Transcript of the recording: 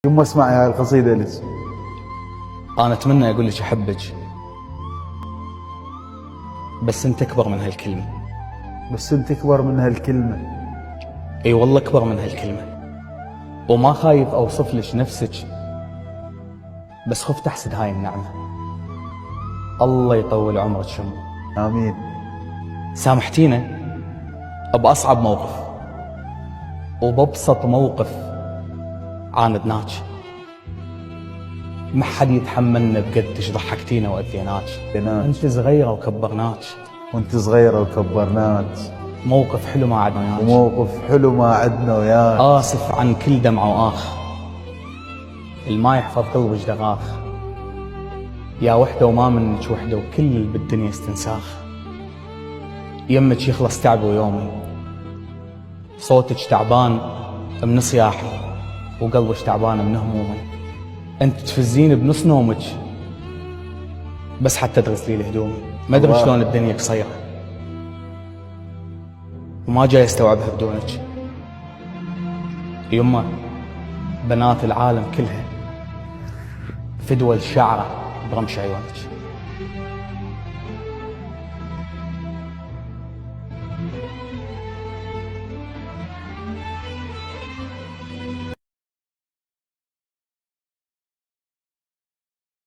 يما اسمعي هاي القصيدة لك. أنا أتمنى أقول لك أحبك، بس أنت أكبر من هالكلمة. بس انت اكبر من هالكلمة. أي والله أكبر من هالكلمة، وما خايف أوصف لك نفسك، بس خفت أحسد هاي النعمة. الله يطول عمرك يما. آمين. سامحتينا بأصعب موقف وبأبسط موقف عاندناك، ما حد يتحملنا بقدش ضحكتينا وأذيناك. أنت صغيرة وكبرناك، وانت صغيرة وكبرناك، موقف حلو ما عدنا وياك، وموقف حلو ما عدنا وياك. آسف عن كل دمعة وآخ، الما يحفظ قلبك دغاخ، يا وحدة وما منك وحدة وكل اللي بالدنيا استنساخ. يمك يخلص تعبي ويومي، صوتك تعبان من صياحي وقلبك تعبان من همومي. انت تفزين بنص نومك بس حتى تغسلي لي هدومي. ما ادري شلون الدنيا قصيرة وما جاي استوعبها بدونك. يما بنات العالم كلها فدوى الشعرة برمش عيونك.